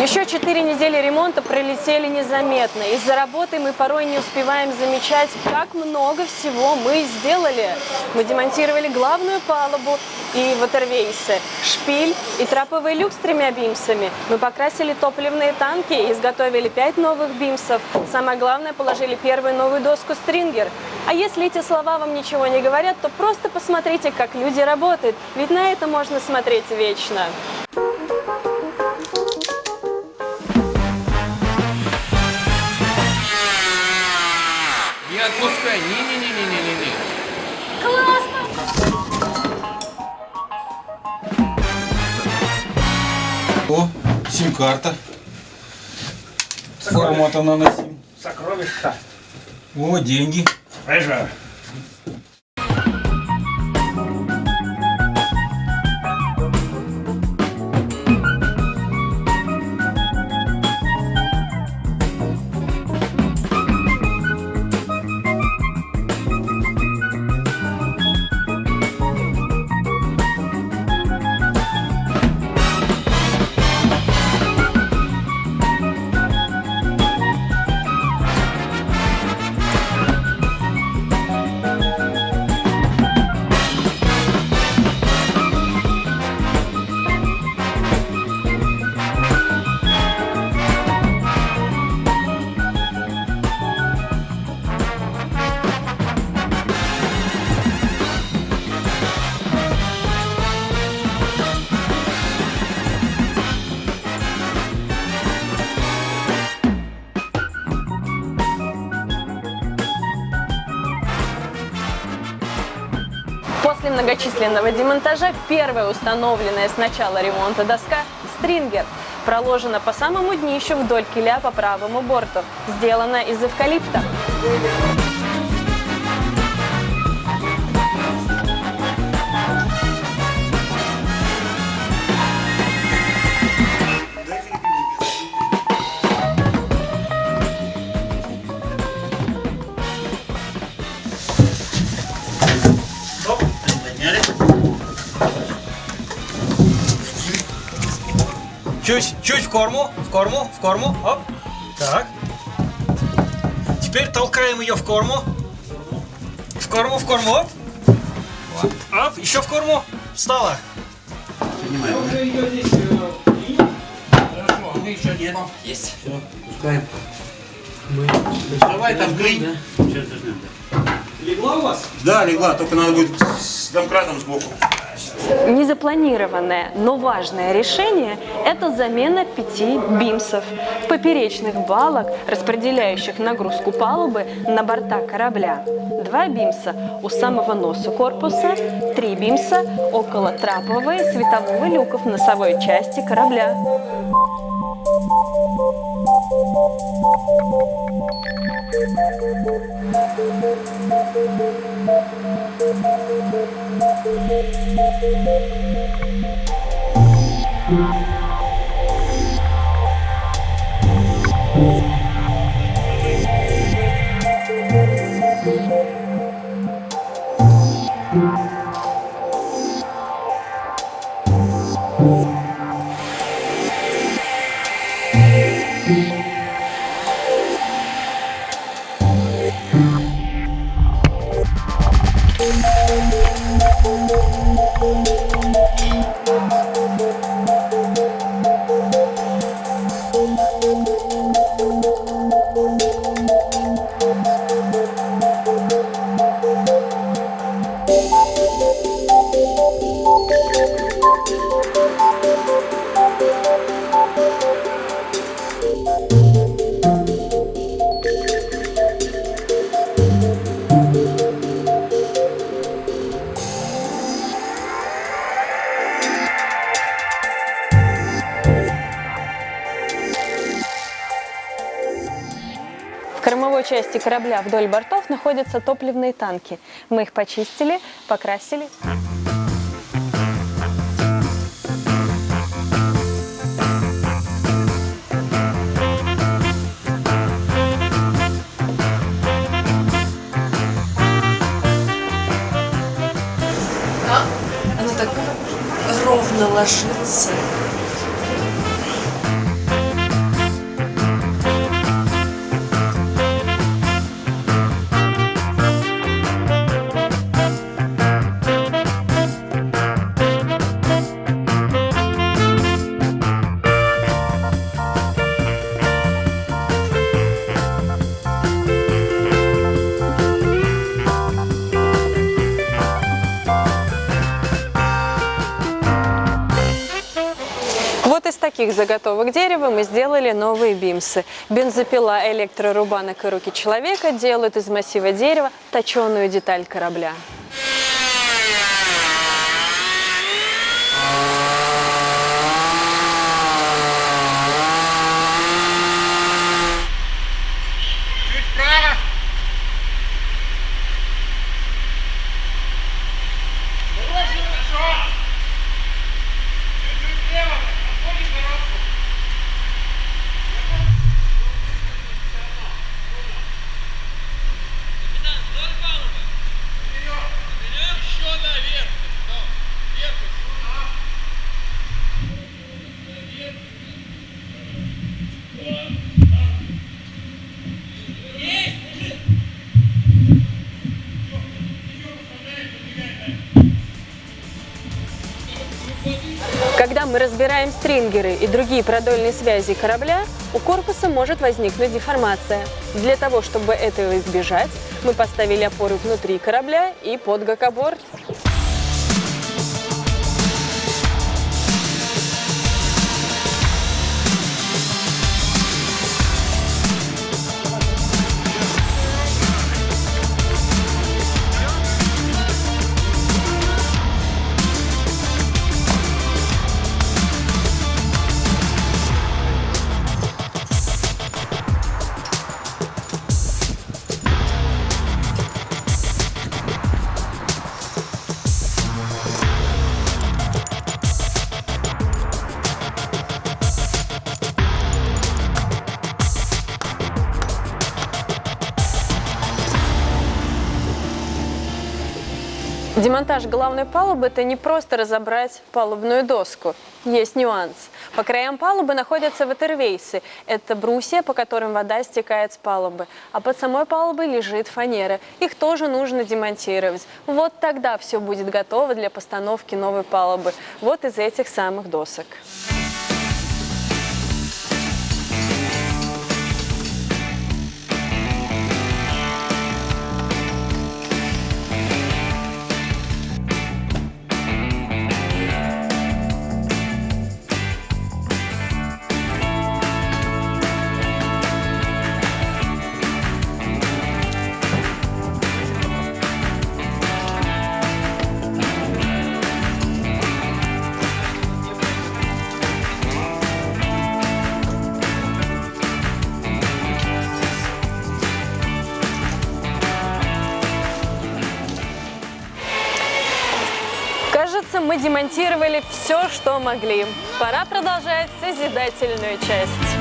Еще 4 недели ремонта пролетели незаметно. Из-за работы мы порой не успеваем замечать, как много всего мы сделали. Мы демонтировали главную палубу и ватервейсы, шпиль и траповый люк с 3 бимсами. Мы покрасили топливные танки и изготовили 5 новых бимсов. Самое главное, положили первую новую доску стрингер. А если эти слова вам ничего не говорят, то просто посмотрите, как люди работают. Ведь на это можно смотреть вечно. Не отпускай, не-не-не-не-не-не. О, сим-карта. Формат она на сим. Сокровища. О, деньги. Лежа. После многочисленного демонтажа первая установленная с начала ремонта доска «Стрингер» проложена по самому днищу вдоль киля по правому борту, сделана из эвкалипта. Чуть в корму, оп. Так. Теперь толкаем ее в корму. В корму, оп. Оп, еще в корму. Встала. Уже ее здесь хорошо, еще нет. Есть. Все, пускаем. Давай там клей. Сейчас зажмем. Легла у вас? Да, легла, только надо будет с домкратом сбоку. Незапланированное, но важное решение – это замена 5 бимсов, поперечных балок, распределяющих нагрузку палубы на борта корабля. 2 бимса у самого носа корпуса, 3 бимса около трапового и светового люков носовой части корабля. В кормовой части корабля вдоль бортов находятся топливные танки. Мы их почистили, покрасили. Оно так ровно ложится. из таких заготовок дерева мы сделали новые бимсы. Бензопила, электрорубанок и руки человека делают из массива дерева точеную деталь корабля. Чуть вправо. Хорошо. Чуть-чуть влево. Отходим коробку. Капитан, вдоль палубы. Вперед. Вперед. Еще наверх. Вверх. Когда мы разбираем стрингеры и другие продольные связи корабля, у корпуса может возникнуть деформация. Для того, чтобы этого избежать, мы поставили опоры внутри корабля и под гакоборд. Демонтаж головной палубы – это не просто разобрать палубную доску. Есть нюанс. По краям палубы находятся ватервейсы – это брусья, по которым вода стекает с палубы. А под самой палубой лежит фанера. Их тоже нужно демонтировать. Вот тогда все будет готово для постановки новой палубы. Вот из этих самых досок. Кажется, мы демонтировали все, что могли. Пора продолжать созидательную часть.